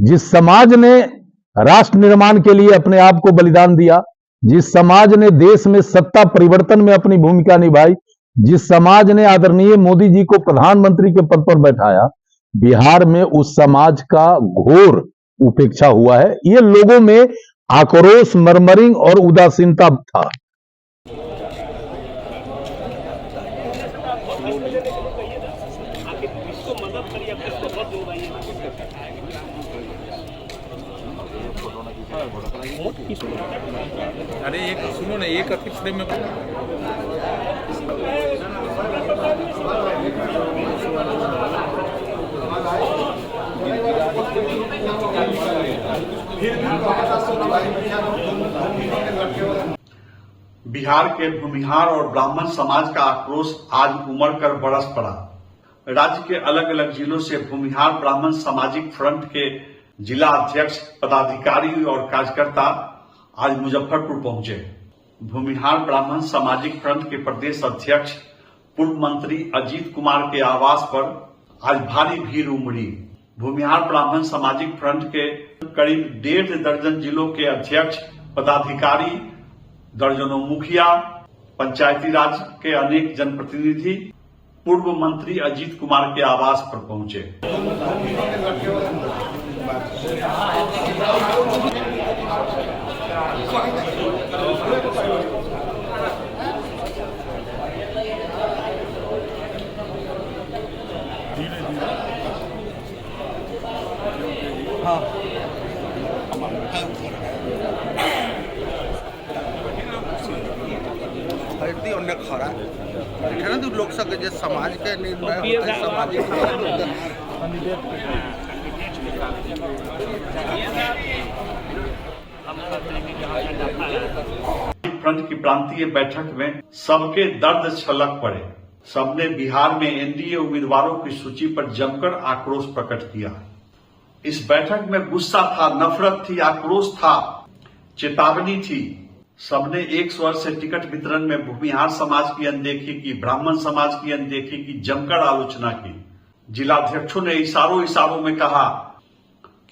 जिस समाज ने राष्ट्र निर्माण के लिए अपने आप को बलिदान दिया, जिस समाज ने देश में सत्ता परिवर्तन में अपनी भूमिका निभाई, जिस समाज ने आदरणीय मोदी जी को प्रधानमंत्री के पद पर बैठाया, बिहार में उस समाज का घोर उपेक्षा हुआ है। ये लोगों में आक्रोश, मर्मरिंग और उदासीनता था। अरे एक सुनो ना, एक पिछले में बिहार के भूमिहार और ब्राह्मण समाज का आक्रोश आज उमड़ कर बरस पड़ा। राज्य के अलग अलग जिलों से भूमिहार ब्राह्मण सामाजिक फ्रंट के जिला अध्यक्ष, पदाधिकारी और कार्यकर्ता आज मुजफ्फरपुर पहुंचे। भूमिहार ब्राह्मण सामाजिक फ्रंट के प्रदेश अध्यक्ष, पूर्व मंत्री अजीत कुमार के आवास पर आज भारी भीड़ उमड़ी। भूमिहार ब्राह्मण सामाजिक फ्रंट के करीब 1.5 दर्जन जिलों के अध्यक्ष, पदाधिकारी, दर्जनों मुखिया, पंचायती राज के अनेक जनप्रतिनिधि पूर्व मंत्री अजीत कुमार के आवास पर पहुंचे। खरा लोकसभा के समाज के निर्णय सामाजिक फ्रंट की प्रांतीय बैठक में सबके दर्द छलक पड़े। सबने बिहार में एनडीए उम्मीदवारों की सूची पर जमकर आक्रोश प्रकट किया। इस बैठक में गुस्सा था, नफरत थी, आक्रोश था, चेतावनी थी। सबने एक स्वर से टिकट वितरण में भूमिहार समाज की अनदेखी की, ब्राह्मण समाज की अनदेखी की जमकर आलोचना की। जिलाध्यक्षों ने इशारों में कहा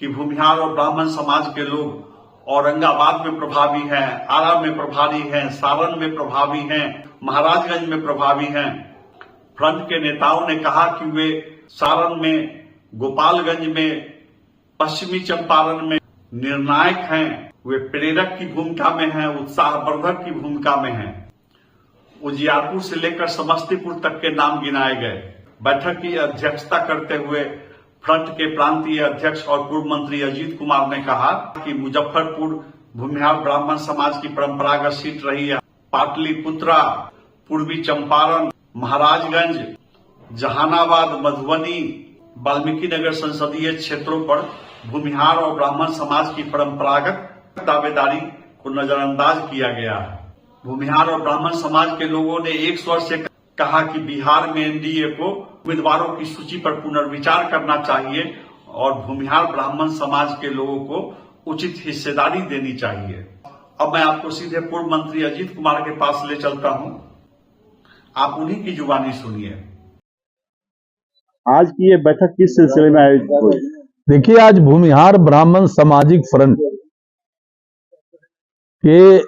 कि भूमिहार और ब्राह्मण समाज के लोग औरंगाबाद में प्रभावी हैं, आरा में प्रभावी हैं, सारण में प्रभावी हैं, महाराजगंज में प्रभावी हैं। फ्रंट के नेताओं ने कहा कि वे सारण में, गोपालगंज में, पश्चिमी चंपारण में निर्णायक हैं, वे प्रेरक की भूमिका में हैं, उत्साहवर्धक की भूमिका में हैं। उजियारपुर से लेकर समस्तीपुर तक के नाम गिनाए गए। बैठक की अध्यक्षता करते हुए फ्रंट के प्रांतीय अध्यक्ष और पूर्व मंत्री अजीत कुमार ने कहा कि मुजफ्फरपुर भूमिहार ब्राह्मण समाज की परंपरागत सीट रही है। पाटलिपुत्रा, पूर्वी चंपारण, महाराजगंज, जहानाबाद, मधुबनी, वाल्मीकि नगर संसदीय क्षेत्रों पर भूमिहार और ब्राह्मण समाज की परंपरागत दावेदारी को नजरअंदाज किया गया है। भूमिहार और ब्राह्मण समाज के लोगों ने एक स्वर से कहा कि बिहार में एनडीए को उम्मीदवारों की सूची पर पुनर्विचार करना चाहिए और भूमिहार ब्राह्मण समाज के लोगों को उचित हिस्सेदारी देनी चाहिए। अब मैं आपको सीधे पूर्व मंत्री अजीत कुमार के पास ले चलता हूं, आप उन्हीं की जुबानी सुनिए। आज की ये बैठक किस सिलसिले में आयोजित हुई? देखिए, आज भूमिहार ब्राह्मण सामाजिक फ्रंट के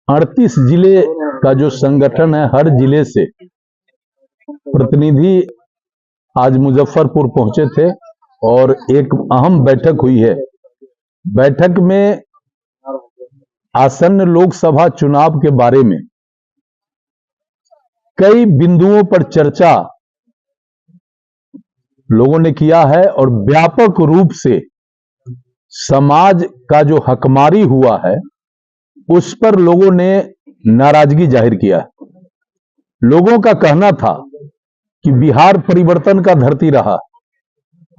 38 जिले का जो संगठन है, हर जिले से प्रतिनिधि आज मुजफ्फरपुर पहुंचे थे और एक अहम बैठक हुई है। बैठक में आसन्न लोकसभा चुनाव के बारे में कई बिंदुओं पर चर्चा लोगों ने किया है और व्यापक रूप से समाज का जो हकमारी हुआ है उस पर लोगों ने नाराजगी जाहिर किया है। लोगों का कहना था कि बिहार परिवर्तन का धरती रहा,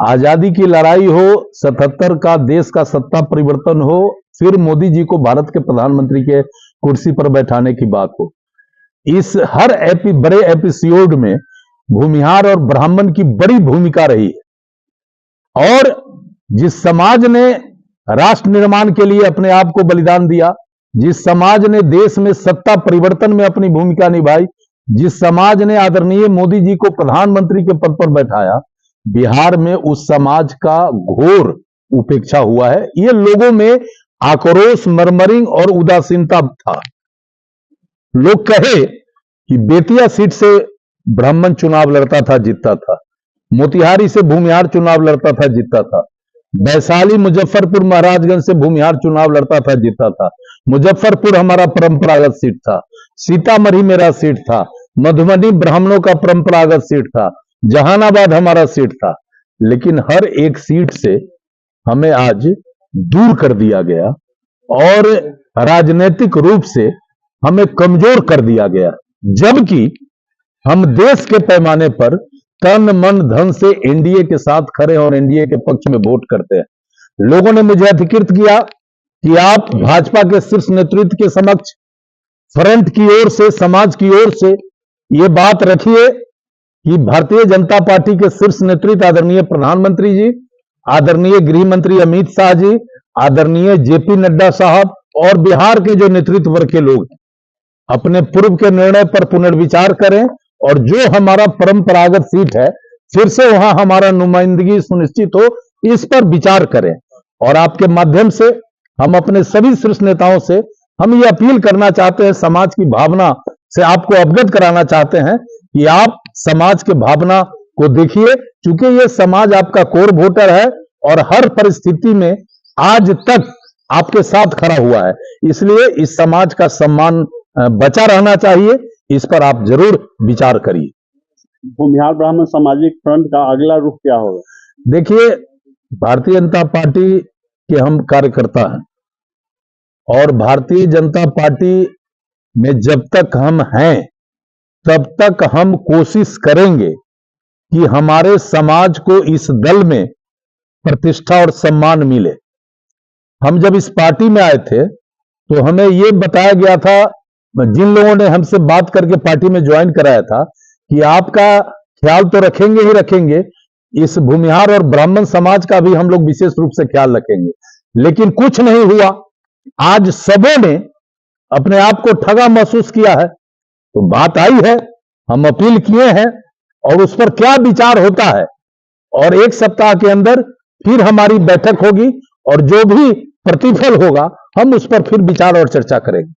आजादी की लड़ाई हो, 77 का देश का सत्ता परिवर्तन हो, फिर मोदी जी को भारत के प्रधानमंत्री के कुर्सी पर बैठाने की बात हो। इस हर बड़े एपिसोड में भूमिहार और ब्राह्मण की बड़ी भूमिका रही है और जिस समाज ने राष्ट्र निर्माण के लिए अपने आप को बलिदान दिया, जिस समाज ने देश में सत्ता परिवर्तन में अपनी भूमिका निभाई, जिस समाज ने आदरणीय मोदी जी को प्रधानमंत्री के पद पर बैठाया, बिहार में उस समाज का घोर उपेक्षा हुआ है। ये लोगों में आक्रोश, मर्मरिंग और उदासीनता था। लोग कहे कि बेतिया सीट से ब्राह्मण चुनाव लड़ता था, जीतता था, मोतिहारी से भूमिहार चुनाव लड़ता था, जीतता था, वैशाली, मुजफ्फरपुर, महाराजगंज से भूमिहार चुनाव लड़ता था, जीतता था, मुजफ्फरपुर हमारा परंपरागत सीट था, सीतामढ़ी मेरा सीट था, मधुबनी ब्राह्मणों का परंपरागत सीट था, जहानाबाद हमारा सीट था। लेकिन हर एक सीट से हमें आज दूर कर दिया गया और राजनीतिक रूप से हमें कमजोर कर दिया गया, जबकि हम देश के पैमाने पर तन मन धन से एनडीए के साथ खड़े और एनडीए के पक्ष में वोट करते हैं। लोगों ने मुझे अधिकृत किया कि आप भाजपा के शीर्ष नेतृत्व के समक्ष फ्रंट की ओर से, समाज की ओर से ये बात रखिए कि भारतीय जनता पार्टी के शीर्ष नेतृत्व आदरणीय प्रधानमंत्री जी, आदरणीय गृह मंत्री अमित शाह जी, आदरणीय जेपी नड्डा साहब और बिहार के जो नेतृत्व वर्ग के लोग अपने पूर्व के निर्णय पर पुनर्विचार करें और जो हमारा परंपरागत सीट है फिर से वहां हमारा नुमाइंदगी सुनिश्चित हो, इस पर विचार करें। और आपके माध्यम से हम अपने सभी शीर्ष नेताओं से हम ये अपील करना चाहते हैं, समाज की भावना से आपको अवगत कराना चाहते हैं कि आप समाज के भावना को देखिए, चूंकि ये समाज आपका कोर वोटर है और हर परिस्थिति में आज तक आपके साथ खड़ा हुआ है, इसलिए इस समाज का सम्मान बचा रहना चाहिए। इस पर आप जरूर विचार करिए। भूमिहार ब्राह्मण सामाजिक फ्रंट का अगला रुख क्या होगा? देखिए, भारतीय जनता पार्टी के हम कार्यकर्ता हैं और भारतीय जनता पार्टी में जब तक हम हैं तब तक हम कोशिश करेंगे कि हमारे समाज को इस दल में प्रतिष्ठा और सम्मान मिले। हम जब इस पार्टी में आए थे तो हमें यह बताया गया था, जिन लोगों ने हमसे बात करके पार्टी में ज्वाइन कराया था, कि आपका ख्याल तो रखेंगे ही रखेंगे, इस भूमिहार और ब्राह्मण समाज का भी हम लोग विशेष रूप से ख्याल रखेंगे। लेकिन कुछ नहीं हुआ। आज सबों ने अपने आप को ठगा महसूस किया है। तो बात आई है, हम अपील किए हैं और उस पर क्या विचार होता है, और एक सप्ताह के अंदर फिर हमारी बैठक होगी और जो भी प्रतिफल होगा हम उस पर फिर विचार और चर्चा करेंगे।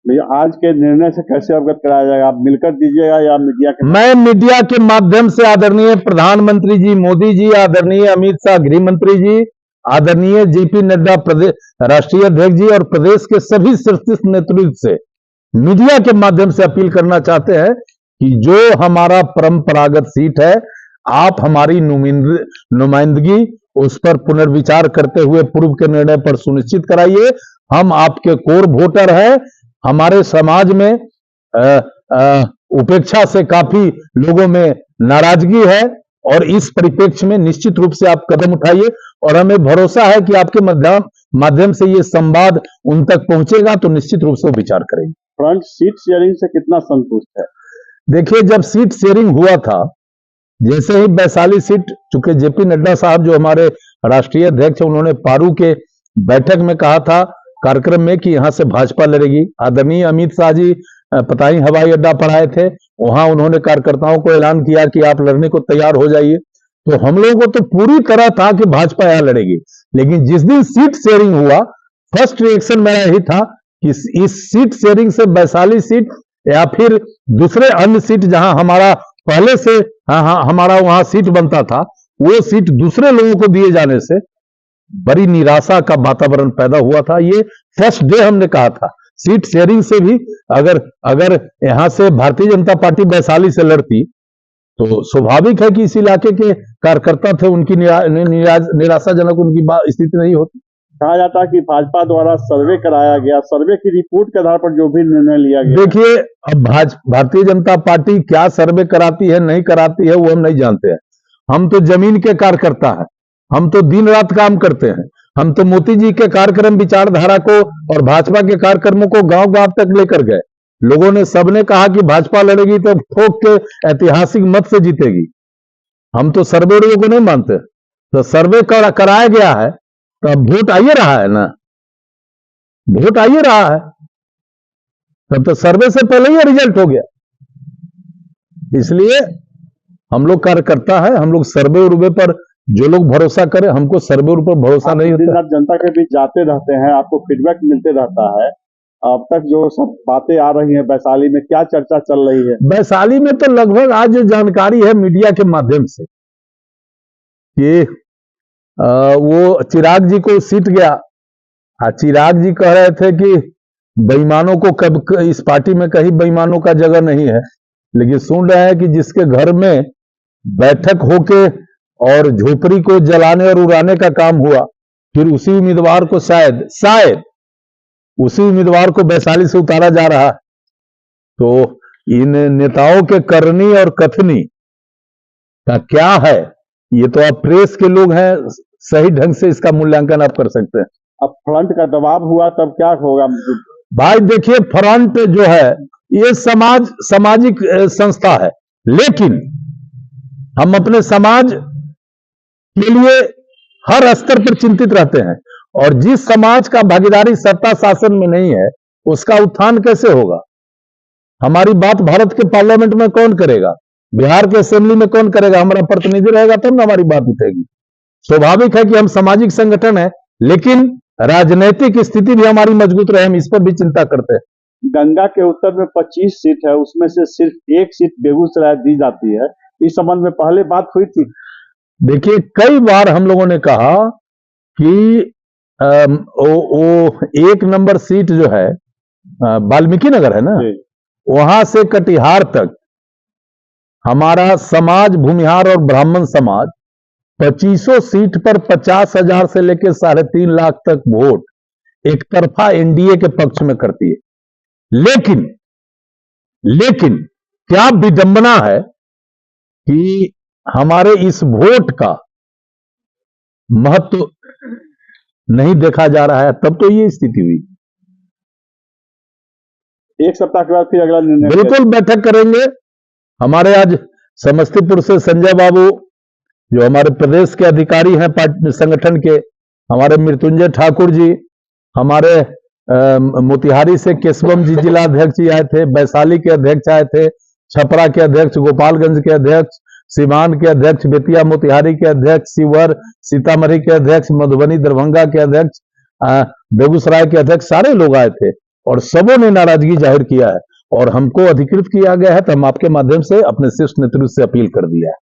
भैया, आज के निर्णय से कैसे अवगत कराया जाएगा? आप मिलकर दीजिएगा या मीडिया के? मैं मीडिया के माध्यम से आदरणीय प्रधानमंत्री जी मोदी जी, आदरणीय अमित शाह गृह मंत्री जी, आदरणीय जेपी नड्डा प्रदेश राष्ट्रीय अध्यक्ष जी और प्रदेश के सभी शीर्ष नेतृत्व से मीडिया के माध्यम से अपील करना चाहते हैं कि जो हमारा परंपरागत सीट है, आप हमारी नुमाइंदगी उस पर पुनर्विचार करते हुए पूर्व के निर्णय पर सुनिश्चित कराइए। हम आपके कोर वोटर हैं। हमारे समाज में उपेक्षा से काफी लोगों में नाराजगी है और इस परिप्रेक्ष्य में निश्चित रूप से आप कदम उठाइए और हमें भरोसा है कि आपके माध्यम से ये संवाद उन तक पहुंचेगा तो निश्चित रूप से वो विचार करेंगे। फ्रंट सीट शेयरिंग से कितना संतुष्ट है? देखिए, जब सीट शेयरिंग हुआ था, जैसे ही वैशाली सीट, चूंकि जेपी नड्डा साहब जो हमारे राष्ट्रीय अध्यक्ष हैं, उन्होंने पारू के बैठक में कहा था कार्यक्रम में कि यहां से भाजपा लड़ेगी। आदरणीय अमित शाह जी पताही हवाई अड्डा पर आए थे, वहां उन्होंने कार्यकर्ताओं को ऐलान किया कि आप लड़ने को तैयार हो जाइए। तो हम लोगों को तो पूरी तरह था कि भाजपा यहां लड़ेगी, लेकिन जिस दिन सीट शेयरिंग हुआ, फर्स्ट रिएक्शन मेरा यही था कि इस सीट शेयरिंग से वैशाली सीट या फिर दूसरे अन्य सीट जहां हमारा पहले से हमारा वहां सीट बनता था, वो सीट दूसरे लोगों को दिए जाने से बड़ी निराशा का वातावरण पैदा हुआ था। ये फर्स्ट डे हमने कहा था। सीट शेयरिंग से भी अगर यहां से भारतीय जनता पार्टी वैशाली से लड़ती तो स्वाभाविक है कि इस इलाके के कार्यकर्ता थे, उनकी निराशाजनक उनकी स्थिति नहीं होती। कहा जाता है कि भाजपा द्वारा सर्वे कराया गया, सर्वे की रिपोर्ट के आधार पर जो भी निर्णय लिया गया। देखिए, अब भारतीय जनता पार्टी क्या सर्वे कराती है नहीं कराती है वो हम नहीं जानते हैं। हम तो जमीन के कार्यकर्ता हैं, हम तो दिन रात काम करते हैं। हम तो मोदी जी के कार्यक्रम विचारधारा को और भाजपा के कार्यक्रमों को गांव गांव तक लेकर गए। लोगों ने सबने कहा कि भाजपा लड़ेगी तो ठोक के ऐतिहासिक मत से जीतेगी। हम तो सर्वे को नहीं मानते। तो सर्वे कराया गया है तो अब वोट आइए रहा है ना, वोट आइए रहा है, तब तो सर्वे से पहले ही रिजल्ट हो गया। इसलिए हम लोग कार्यकर्ता है, हम लोग सर्वे उर्वे पर जो लोग भरोसा करें, हमको सर्वे पर भरोसा आप नहीं दिन होता। रात जनता के बीच जाते रहते हैं, आपको फीडबैक मिलते रहता है। अब तक जो सब बातें आ रही हैं वैशाली में, क्या चर्चा चल रही है? वैशाली में तो लगभग आज जो जानकारी है मीडिया के माध्यम से कि वो चिराग जी को सीट गया। चिराग जी कह रहे थे कि बेईमानों को कब इस पार्टी में कहीं बेईमानों का जगह नहीं है, लेकिन सुन रहे हैं कि जिसके घर में बैठक होके और झोपड़ी को जलाने और उड़ाने का काम हुआ, फिर उसी उम्मीदवार को शायद उसी उम्मीदवार को वैशाली से उतारा जा रहा है। तो इन नेताओं के करनी और कथनी का क्या है, ये तो आप प्रेस के लोग हैं, सही ढंग से इसका मूल्यांकन आप कर सकते हैं। अब फ्रंट का दबाव हुआ तब क्या होगा? भाई देखिए, फ्रंट जो है ये सामाजिक संस्था है, लेकिन हम अपने समाज के लिए हर स्तर पर चिंतित रहते हैं, और जिस समाज का भागीदारी सत्ता शासन में नहीं है उसका उत्थान कैसे होगा? हमारी बात भारत के पार्लियामेंट में कौन करेगा? बिहार के असेंबली में कौन करेगा? हमारा प्रतिनिधि रहेगा तब ना हमारी बात उठेगी। स्वाभाविक है कि हम सामाजिक संगठन है, लेकिन राजनीतिक स्थिति भी हमारी मजबूत रहे, हम इस पर भी चिंता करते हैं। गंगा के उत्तर में 25 सीट है, उसमें से सिर्फ 1 सीट बेगूसराय दी जाती है। इस संबंध में पहले बात हुई थी। देखिए, कई बार हम लोगों ने कहा कि वो 1 नंबर सीट जो है वाल्मीकि नगर है ना, वहां से कटिहार तक हमारा समाज, भूमिहार और ब्राह्मण समाज 25 सीट पर 50,000 से लेकर 3.5 लाख तक वोट एक तरफा एनडीए के पक्ष में करती है। लेकिन क्या विडंबना है कि हमारे इस वोट का महत्व नहीं देखा जा रहा है, तब तो ये स्थिति हुई। 1 सप्ताह के बाद फिर अगला निर्णय बिल्कुल बैठक करेंगे। हमारे आज समस्तीपुर से संजय बाबू, जो हमारे प्रदेश के अधिकारी हैं पार्टी संगठन के, हमारे मृत्युंजय ठाकुर जी, हमारे मोतिहारी से केशवम जी जिला अध्यक्ष जी आए थे, वैशाली के अध्यक्ष आए थे, छपरा के अध्यक्ष, गोपालगंज के अध्यक्ष, सीवान के अध्यक्ष, बेतिया मोतिहारी के अध्यक्ष, शिवहर सीतामढ़ी के अध्यक्ष, मधुबनी दरभंगा के अध्यक्ष, बेगूसराय के अध्यक्ष, सारे लोग आए थे और सबों ने नाराजगी जाहिर किया है और हमको अधिकृत किया गया है, तो हम आपके माध्यम से अपने शीर्ष नेतृत्व से अपील कर दिया है।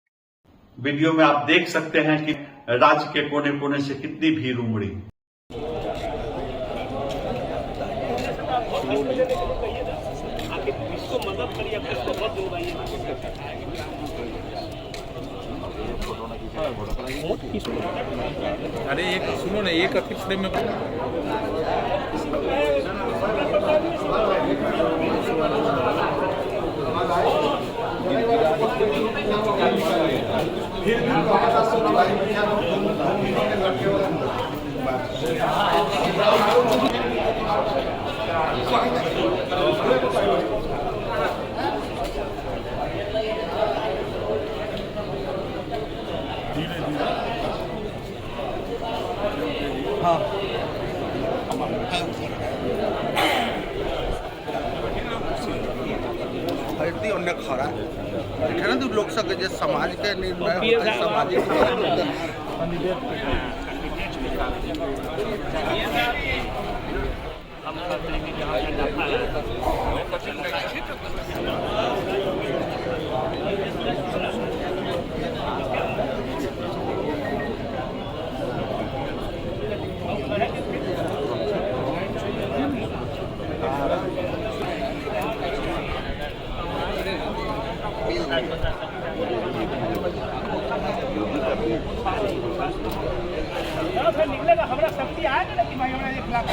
वीडियो में आप देख सकते हैं कि राज्य के कोने कोने से कितनी भीड़ उमड़ी। अरे एक सुनो ना, एक अतिथि में हल्दी और खरा एठाने तो लोक सब जे समाज के निर्णय होते सामाजिक निकलेगा हमारा शक्ति आएगा ना कि भाई हमारा 1 लाख